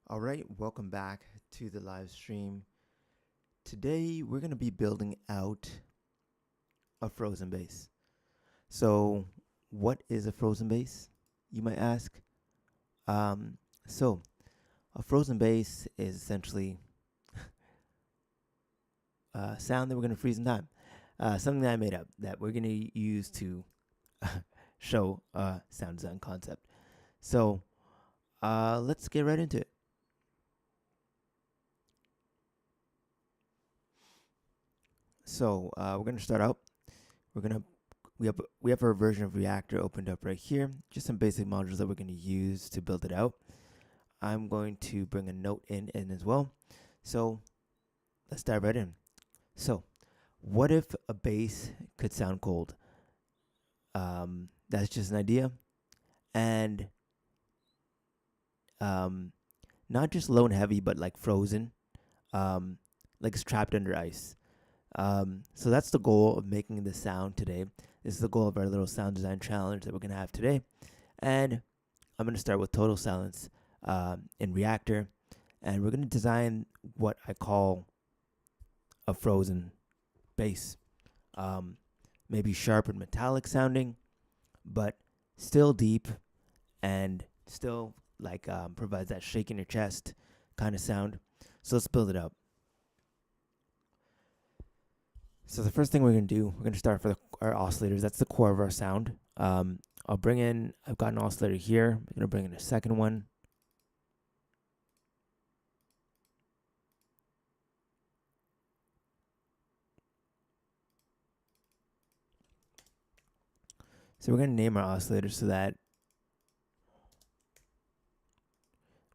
All right, welcome back to the live stream. Today we're going to be building out a frozen base. So, what is a frozen base? You might ask. Um, so, a frozen base is essentially a sound that we're going to freeze in time. Something that I made up that we're going to use to show a sound design concept. So, let's get right into it. So we're gonna start out. We're gonna we have our version of Reactor opened up right here. Just some basic modules that we're gonna use to build it out. I'm going to bring a note in as well. So let's dive right in. So what if a bass could sound cold? That's just an idea, and not just low and heavy, but like frozen, like it's trapped under ice. So that's the goal of making the sound today. This is the goal of our little sound design challenge that we're going to have today. And I'm going to start with total silence in Reactor. And we're going to design what I call a frozen bass. Maybe sharp and metallic sounding, but still deep and still like provides that shake in your chest kind of sound. So let's build it up. So the first thing we're going to do, we're going to start for our oscillators. That's the core of our sound. I've got an oscillator here. I'm going to bring in a second one. So we're going to name our oscillators so that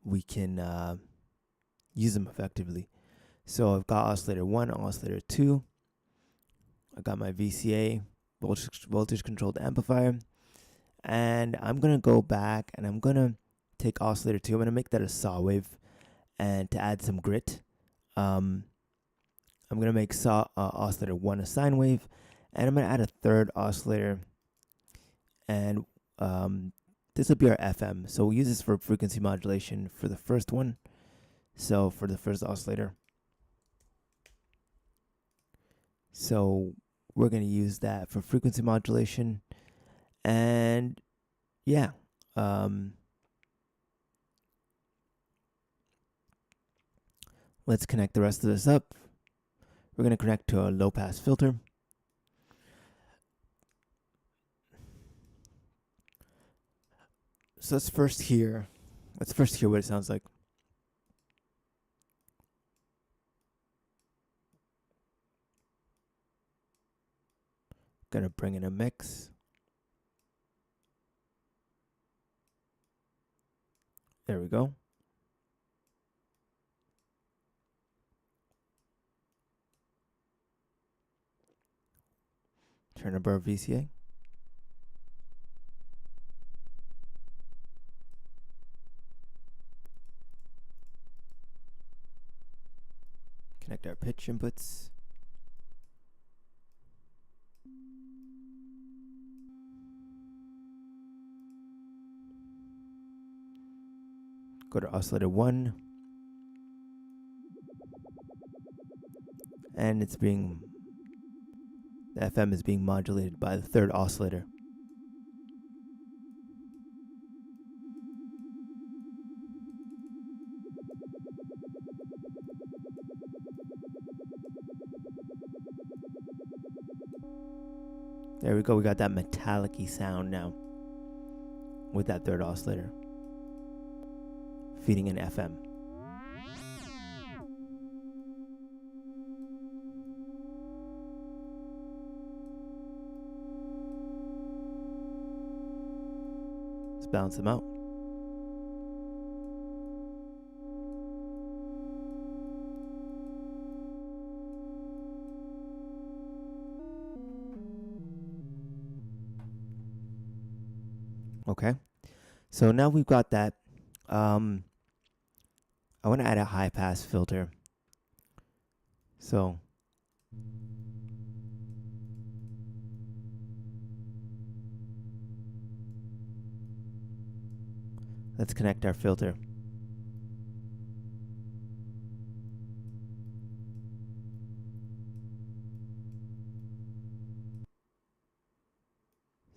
we can use them effectively. So I've got oscillator 1, oscillator 2. I got my VCA, voltage controlled amplifier. And I'm going to go back and I'm going to take oscillator 2. I'm going to make that a saw wave. And to add some grit, I'm going to make oscillator 1 a sine wave. And I'm going to add a third oscillator. And this will be our FM. So we'll use this for frequency modulation for the first one. So for the first oscillator. So we're going to use that for frequency modulation. And yeah. Let's connect the rest of this up. We're going to connect to a low pass filter. So let's first hear what it sounds like. Gonna bring in a mix. There we go. Turn up our VCA. Connect our pitch inputs. Go to oscillator 1. And the FM is being modulated by the third oscillator. There we go, we got that metallic-y sound now with that third oscillator feeding in FM. Let's balance them out. Okay, so now we've got that. I want to add a high pass filter. So let's connect our filter.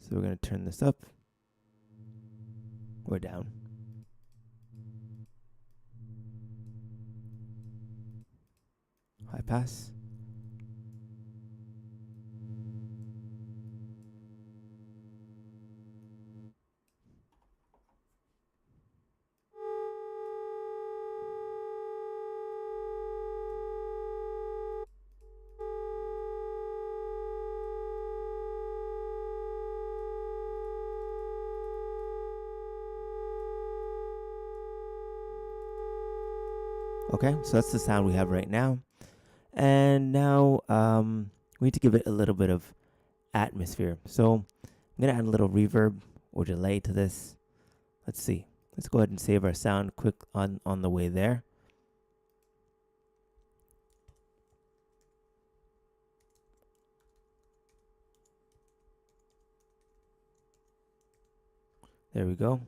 So we're going to turn this up or down. High pass. Okay, so that's the sound we have right now. And now we need to give it a little bit of atmosphere. So I'm going to add a little reverb or delay to this. Let's see. Let's go ahead and save our sound quick on the way there. There we go.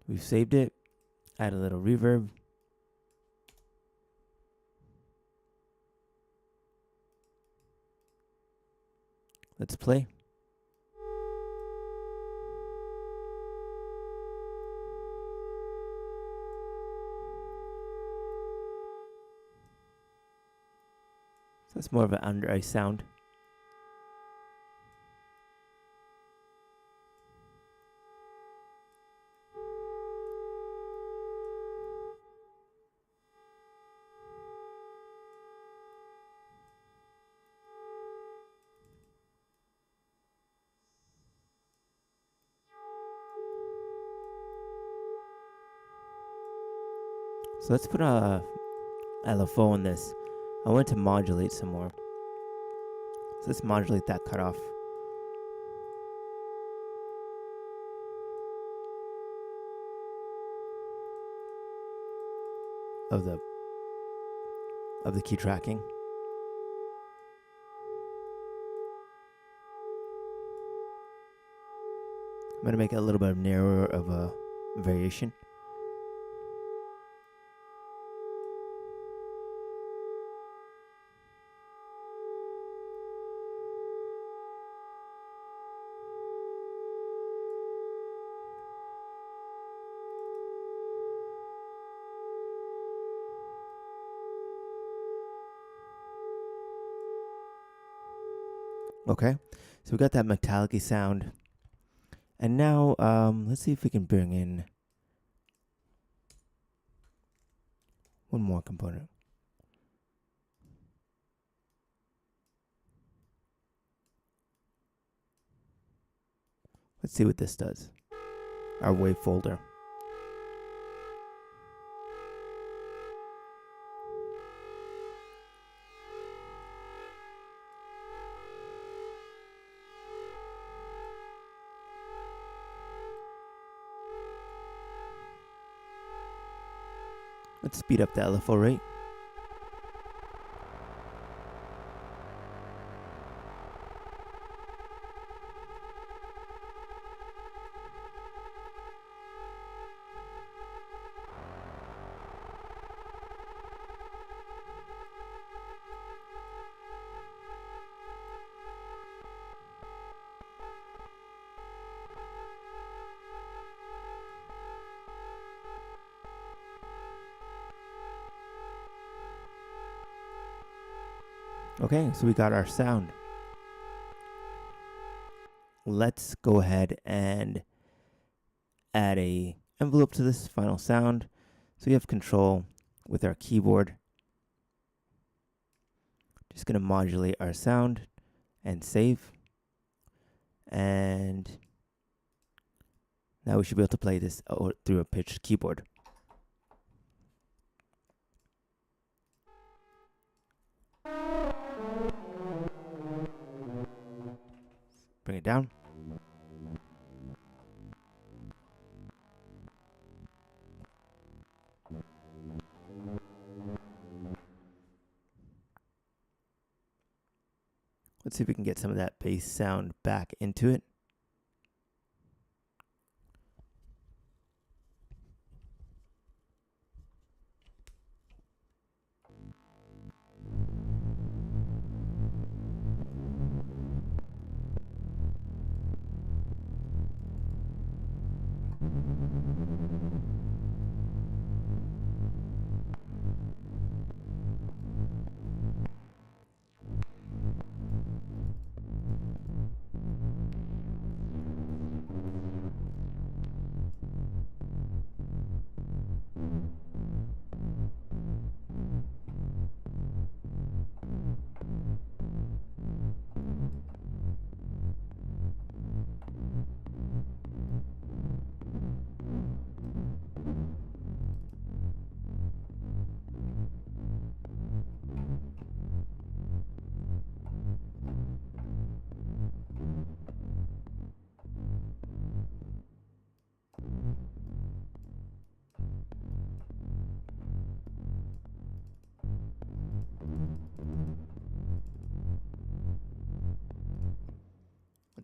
We've saved it. Add a little reverb. Let's play. So it's more of an under ice sound. So let's put a LFO on this. I want to modulate some more. So let's modulate that cutoff. Of the key tracking. I'm going to make it a little bit narrower of a variation. Okay, so we got that metallic-y sound. And now, let's see if we can bring in one more component. Let's see what this does. Our wave folder. Let's speed up the LFO rate. Okay, so we got our sound. Let's go ahead and add a envelope to this final sound. So we have control with our keyboard. Just going to modulate our sound and save. And now we should be able to play this through a pitched keyboard. Bring it down. Let's see if we can get some of that bass sound back into it.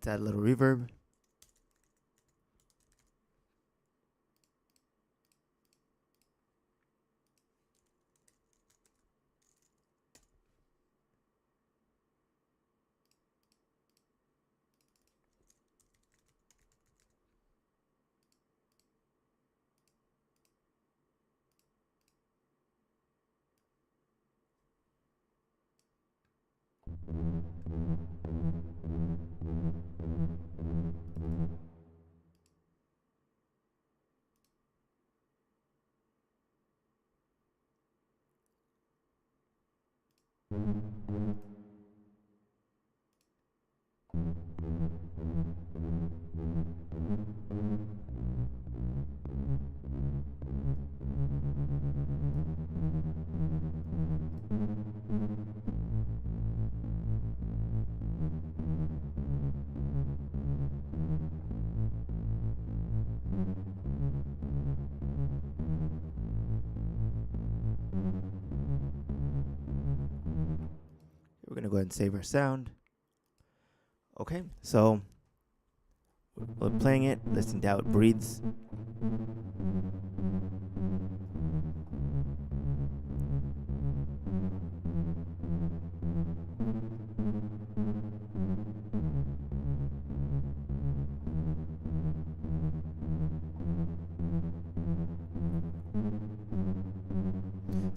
Let's add a little reverb. We're going to go ahead and save our sound. Okay, so we're playing it, listening to how it breathes.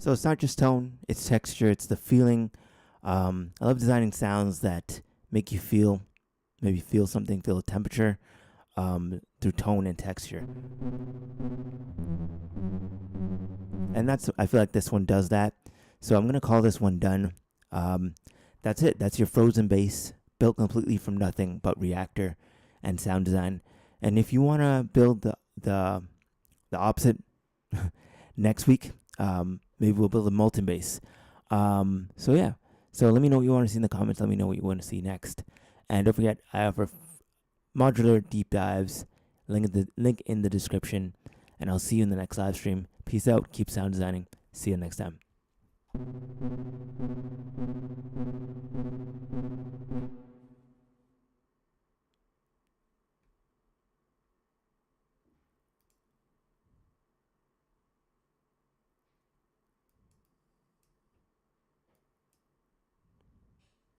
So it's not just tone, it's texture, it's the feeling. I love designing sounds that make you feel, maybe feel something, feel a temperature through tone and texture. And I feel like this one does that. So I'm going to call this one done. That's it. That's your frozen bass, built completely from nothing but reactor and sound design. And if you want to build the opposite next week, maybe we'll build a molten bass. So yeah. So let me know what you want to see in the comments. Let me know what you want to see next. And don't forget, I offer modular deep dives. Link in the description. And I'll see you in the next live stream. Peace out. Keep sound designing. See you next time.